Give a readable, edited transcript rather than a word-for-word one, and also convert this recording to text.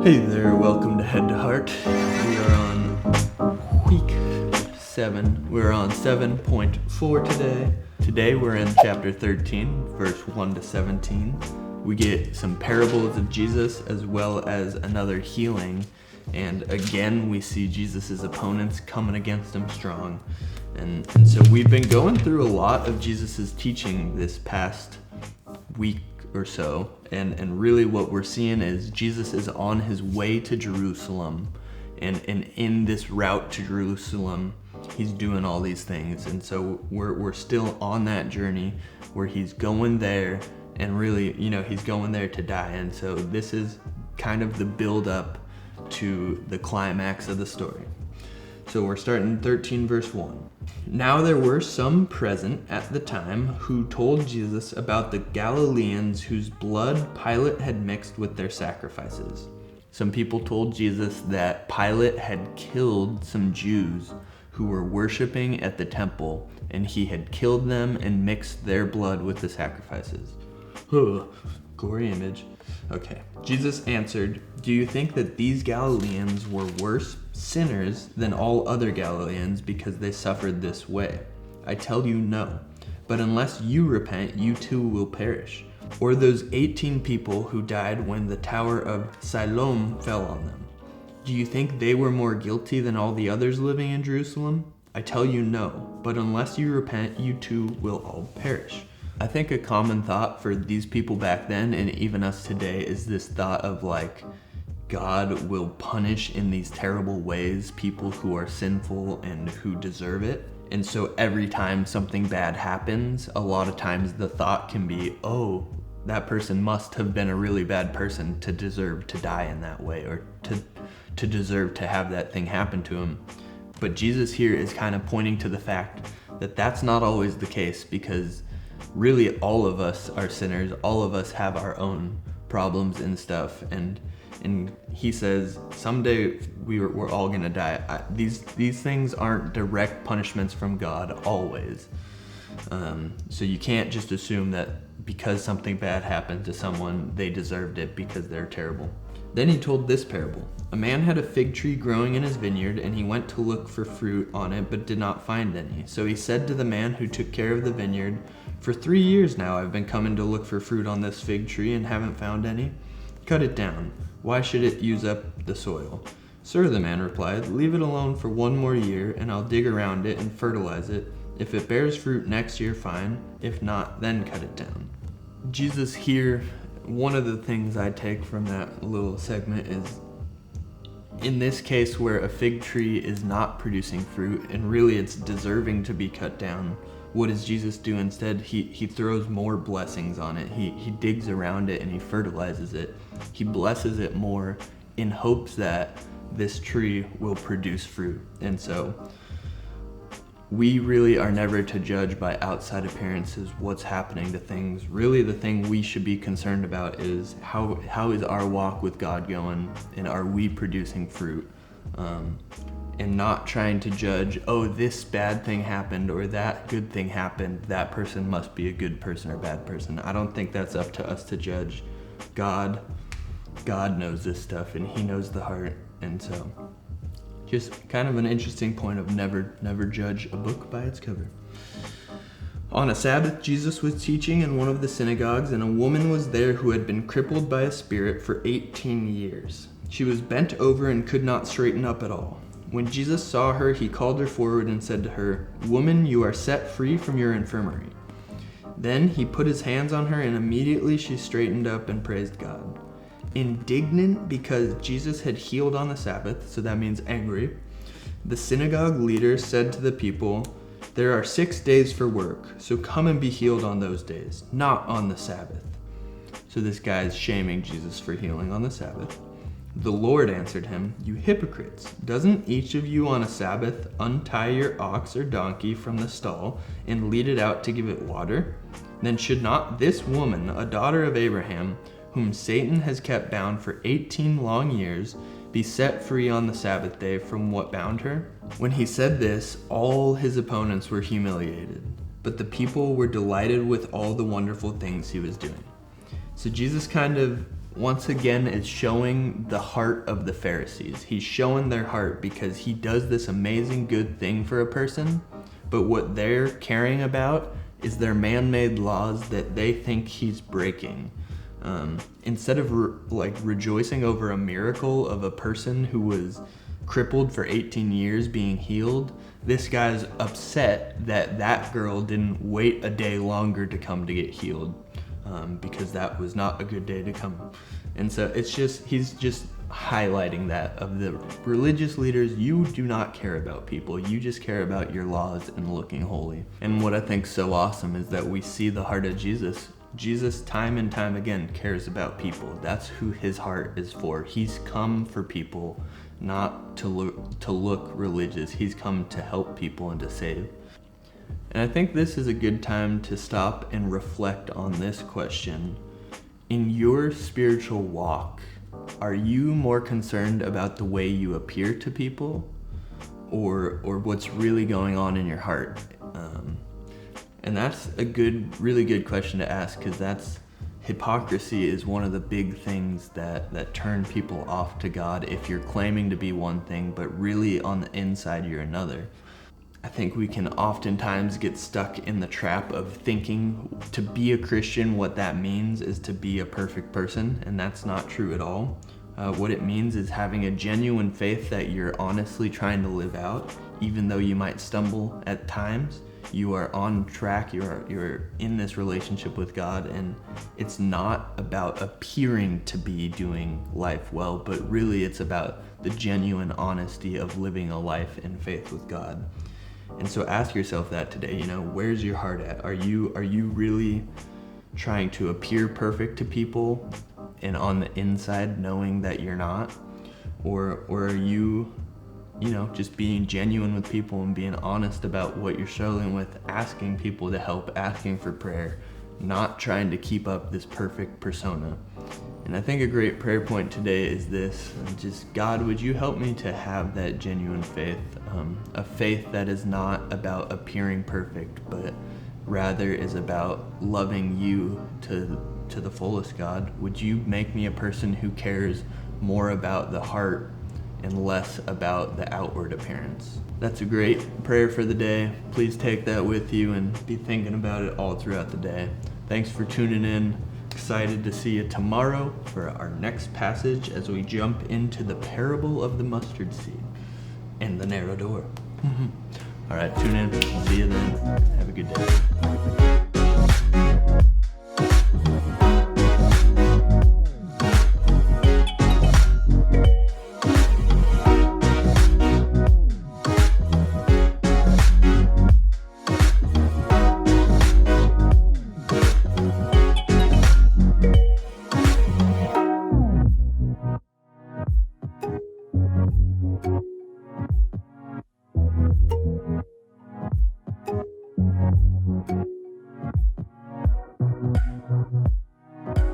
Hey there, welcome to Head to Heart. We are on week 7. We're on 7.4 today. Today we're in chapter 13, verse 1 to 17. We get some parables of Jesus as well as another healing. And again, we see Jesus' opponents coming against him strong. And so we've been going through a lot of Jesus' teaching this past week or so, and really what we're seeing is Jesus is on his way to Jerusalem, and in this route to Jerusalem he's doing all these things, and so we're still on that journey where he's going there, and really, he's going there to die. And so this is kind of the build up to the climax of the story. So we're starting 13 verse 1. Now there were some present at the time who told Jesus about the Galileans whose blood Pilate had mixed with their sacrifices. Some people told Jesus that Pilate had killed some Jews who were worshiping at the temple, and he had killed them and mixed their blood with the sacrifices. Gory image. Okay. Jesus answered, "Do you think that these Galileans were worse sinners than all other Galileans because they suffered this way? I tell you, no. But unless you repent, you too will perish. Or those 18 people who died when the tower of Siloam fell on them. Do you think they were more guilty than all the others living in Jerusalem? I tell you, no. But unless you repent, you too will all perish." I think a common thought for these people back then, and even us today, is this thought of like, God will punish in these terrible ways people who are sinful and who deserve it. And so every time something bad happens, a lot of times the thought can be, oh, that person must have been a really bad person to deserve to die in that way, or to deserve to have that thing happen to him. But Jesus here is kind of pointing to the fact that that's not always the case, because really all of us are sinners. All of us have our own problems and stuff, and he says someday we're all gonna die. These things aren't direct punishments from God always, so you can't just assume that because something bad happened to someone they deserved it because they're terrible. Then he told this parable. A man had a fig tree growing in his vineyard, and he went to look for fruit on it but did not find any. So he said to the man who took care of the vineyard, "For 3 years now I've been coming to look for fruit on this fig tree and haven't found any. Cut it down. Why should it use up the soil?" "Sir," the man replied, "leave it alone for 1 more year, and I'll dig around it and fertilize it. If it bears fruit next year, fine. If not, then cut it down." Jesus here, one of the things I take from that little segment is, in this case where a fig tree is not producing fruit and really it's deserving to be cut down, what does Jesus do instead? He throws more blessings on it. He digs around it and he fertilizes it. He blesses it more in hopes that this tree will produce fruit. And so we really are never to judge by outside appearances what's happening to things. Really the thing we should be concerned about is how is our walk with God going, and are we producing fruit? And not trying to judge, oh, this bad thing happened or that good thing happened, that person must be a good person or bad person. I don't think that's up to us to judge. God knows this stuff, and he knows the heart. And so just kind of an interesting point of never judge a book by its cover. On a Sabbath, Jesus was teaching in one of the synagogues, and a woman was there who had been crippled by a spirit for 18 years. She was bent over and could not straighten up at all. When Jesus saw her, he called her forward and said to her, "Woman, you are set free from your infirmity." Then he put his hands on her, and immediately she straightened up and praised God. Indignant because Jesus had healed on the Sabbath, so that means angry, the synagogue leader said to the people, "There are 6 days for work, so come and be healed on those days, not on the Sabbath." So this guy is shaming Jesus for healing on the Sabbath. The Lord answered him, "You hypocrites, doesn't each of you on a Sabbath untie your ox or donkey from the stall and lead it out to give it water? Then should not this woman, a daughter of Abraham, whom Satan has kept bound for 18 long years, be set free on the Sabbath day from what bound her?" When he said this, all his opponents were humiliated, but the people were delighted with all the wonderful things he was doing. So Jesus kind of once again is showing the heart of the Pharisees. He's showing their heart because he does this amazing good thing for a person, but what they're caring about is their man-made laws that they think he's breaking. Instead of rejoicing over a miracle of a person who was crippled for 18 years being healed, this guy's upset that that girl didn't wait a day longer to come to get healed, because that was not a good day to come. And so he's just highlighting that of the religious leaders. You do not care about people. You just care about your laws and looking holy. And what I think so awesome is that we see the heart of Jesus. Jesus, time and time again, cares about people. That's who his heart is for. He's come for people, not to look religious. He's come to help people and to save. And I think this is a good time to stop and reflect on this question. In your spiritual walk, are you more concerned about the way you appear to people, or what's really going on in your heart? And that's a really good question to ask, because hypocrisy is one of the big things that turn people off to God if you're claiming to be one thing, but really on the inside you're another. I think we can oftentimes get stuck in the trap of thinking to be a Christian, what that means is to be a perfect person, and that's not true at all. What it means is having a genuine faith that you're honestly trying to live out, even though you might stumble at times. You are on track, you're in this relationship with God, and it's not about appearing to be doing life well, but really it's about the genuine honesty of living a life in faith with God. And so ask yourself that today, where's your heart at? Are you really trying to appear perfect to people and on the inside knowing that you're not? Or are you just being genuine with people and being honest about what you're struggling with, asking people to help, asking for prayer, not trying to keep up this perfect persona? And I think a great prayer point today is this: just, God, would you help me to have that genuine faith, a faith that is not about appearing perfect, but rather is about loving you to the fullest, God. Would you make me a person who cares more about the heart and less about the outward appearance? That's a great prayer for the day. Please take that with you and be thinking about it all throughout the day. Thanks for tuning in. Excited to see you tomorrow for our next passage as we jump into the parable of the mustard seed and the narrow door. All right, tune in. See you then. Have a good day.